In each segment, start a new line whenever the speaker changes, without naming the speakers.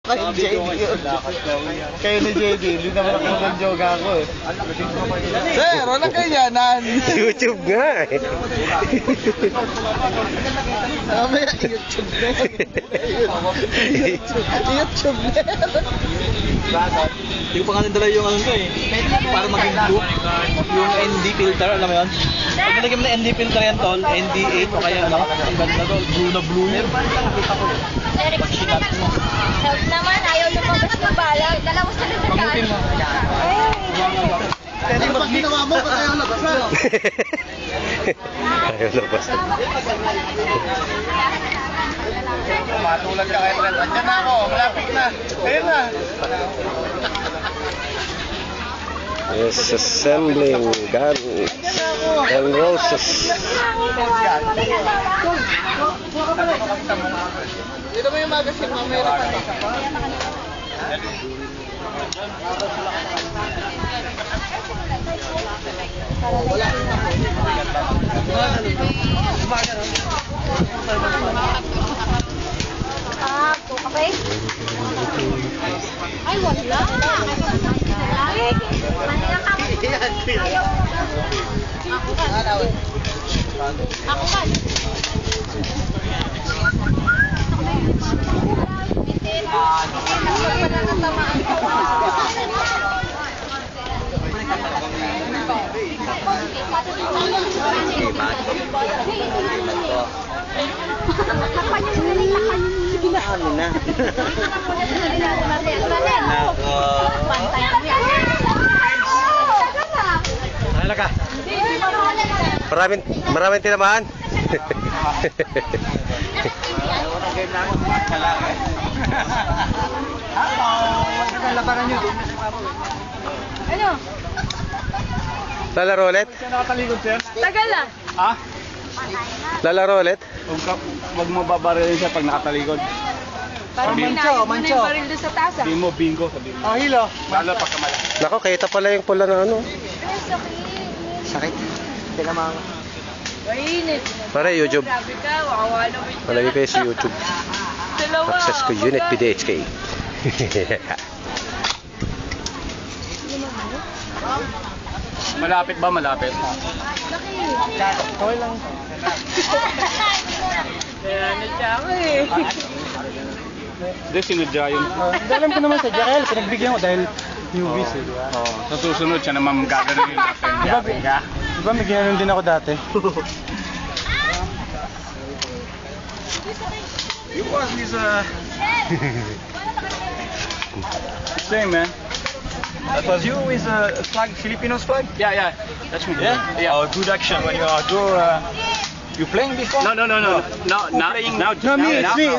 Kay JD yun. Kayo ni JD, hindi naman ako mag-joga ako eh. Sir, walang ganyanan.
YouTube nga eh.
Mamaya, YouTube na yan. YouTube na yan.
Hindi ko pa nga nandala yung ano ko eh. Para maging blue. Yung ND filter, alam mo yun? Pag nilagay mo na ND filter yan tol, ND8 o kaya ano, iba na tol, blue na blue.
Help naman, ayaw lumabas ng balag. Dalawa sa lugar.
Pamutin mo.
Pwede pag ginawa mo, ba't ayaw labasan?
Ayaw labasan.
Matulad ka kayo. Andiyan na ako, malapit na. Ayun na.
Yes, assembling guns and roses.
Dito mo yung magazine, mamaya na pa.
Okay? Ay, wala. Ay, manilang kami. Ayaw. Ako ka. Ako ka.
Ano na?
Hala ka. Maraming tinamaan.
Ano?
Lalaro ulit?
Nakatalikod sir?
Tagal na.
Ha?
Lalaro ulit?
Huwag mo babarilin siya pag nakatalikod.
Parang minayad mo na yung baril doon sa taas ah.
Sabihin mo bingo, sabihin mo.
Hilo.
Lalo pag kamala.
Nako, kita pala yung pula ng ano.
Sakit. Hindi na mga...
Mainit.
Pare, YouTube.
Grabe ka, wakawa naman.
Malagay kayo sa YouTube.
Dalawa.
Access ko unit PDHK.
Malapit ba? Malapit.
Okay lang.
Kaya nadya ako eh.
Hindi, sinudya yun.
Alam ko naman sa Jael, pinagbigyan ko dahil newbies eh, di ba?
Oo. Sa susunod siya naman gagawin yung natin.
Di ba may ginanon din ako dati?
You was this same man. That was you with a flag, Filipinos flag? Yeah, yeah. That's me. Yeah? Yeah. Oh, good action when you are you playing before? No, now.
No, me, it's me.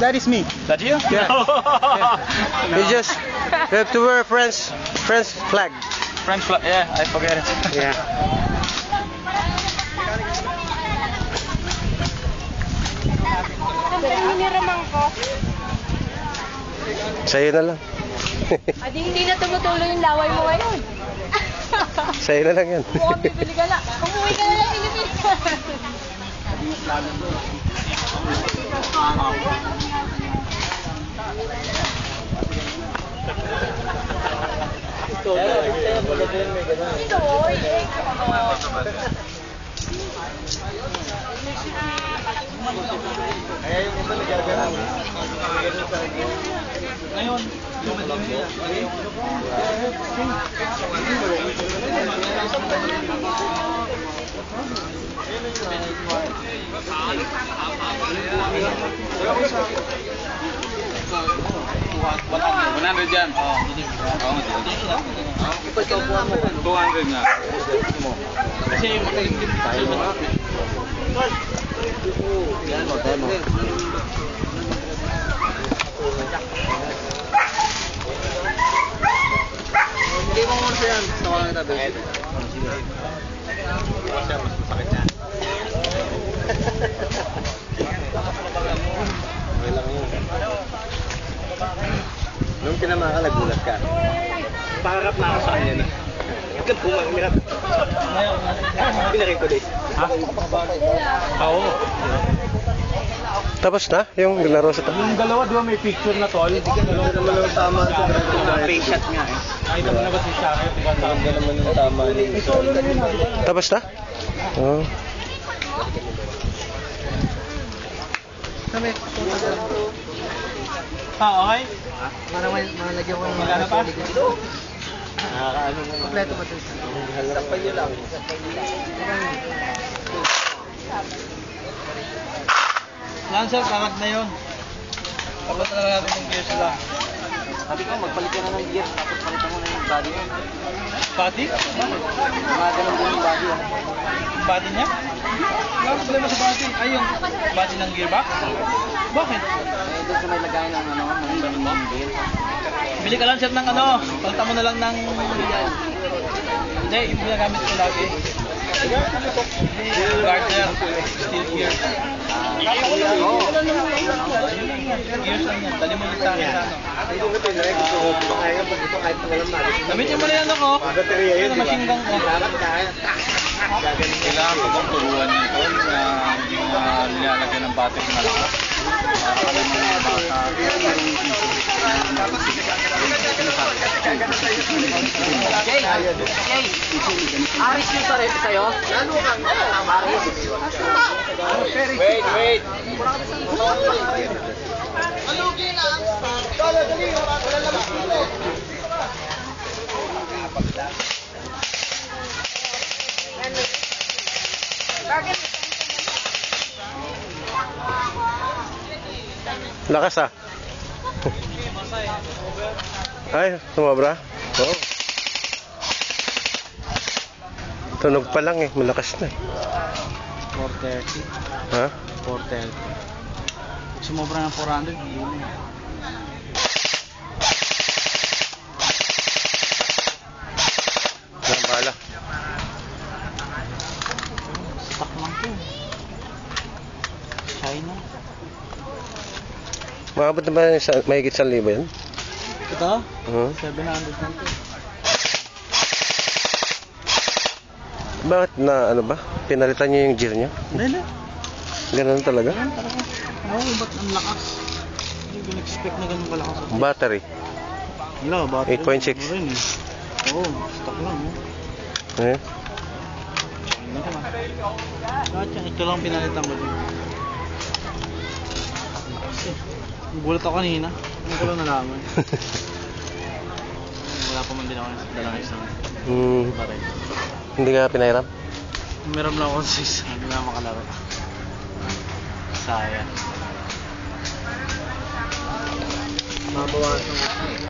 That is me.
That you?
Yeah.
You just have to wear French flag.
French flag. Yeah, I forget it.
Yeah.
Hiniramang ko.
Sa'yo na lang.
Adi hindi na tumutuloy yung laway mo ngayon.
Sa'yo na lang yan.
Mukhang bibili ka na. Umuwi ka na lang Pilipinas.
Ngayon, $100 dyan. Oo. Ito, 200 nga. Kasi makaingin tayo mo. Yan mo, tayo mo. Hindi mo muna yan. Tawa lang kita, baby. Kasi mas masakit yan. Okay lang yun. Nung kinama ka, nagulat ka. Pangarap na ako sa kanya na. Ikaw pumangarap. Pinarin ko din. Ha? Oo.
Tapos na? Yung laro sa
Yung dalawa, di ba may picture na tol?
Naman ang tama sa
Fake shot nga eh. Nakita mo na ba si Shaka?
Ganda naman ang tama.
Tapos na? Oh.
Okay?
Malagyan ko ng
Magana pa?
Nakakaano mo. Kompleto pa ito. Tapay nyo lang.
Lancer, karat na yun. Tapos na lang natin yung gears lang.
Sabi ko, magpalit ka na ng gear, tapos palitan mo na yung body mo.
Body?
Mga ganun din yung body.
Yung body niya? Wala problema sa body. Ay, yung body ng gearbox? Bakit?
Eh, doon sa may lagayan ng ano, ng gear.
Bili ka lang sir ng ano, palitan mo na lang ng... Hindi, yung ginagamit ko lagi. Gartner, steel gear. Gears lang yan, dali mo yung sa akin sa ano. Gamitin mo na yan ako. Ito na machine gun ko.
Kailangan ko bang turuan nito na hindi mo nilalagyan ng batik na lakas? Para kami mga bata.
Aris yung sarili sa'yo? Lalo kang Aris. Wait. Alugin na ang star. Dali, wala naman dito.
Lakas ah. Ay, sumobra? Oo. Tunog pa lang eh, malakas na eh.
430.
Ha?
430. Sumobra ng 400, yun.
Ang bala.
Stock lang po. China.
Makabot na ba mahigit 1,000 yan?
Ito?
Uh-huh.
700 lang po.
Bakit na ano ba? Pinalitan niyo yung gear niyo?
Hindi.
Ganun talaga?
Yan talaga. Oo, ba't ang lakas? Hindi ko na-expect na ganun kalakas.
Battery.
Wala, battery.
8.6.
Ano rin eh. Oo, stock lang.
Eh?
Tingnan ko na. Lahat yan, ito lang pinalitan ko din. Kasi, gulat ako kanina. Ano ko lang nalaman. Wala pa man din ako dalang isang baril.
Hindi ka pinahiram?
Meron lang ako sa isa. Hindi na makalaro. Sayang. Mabawasan.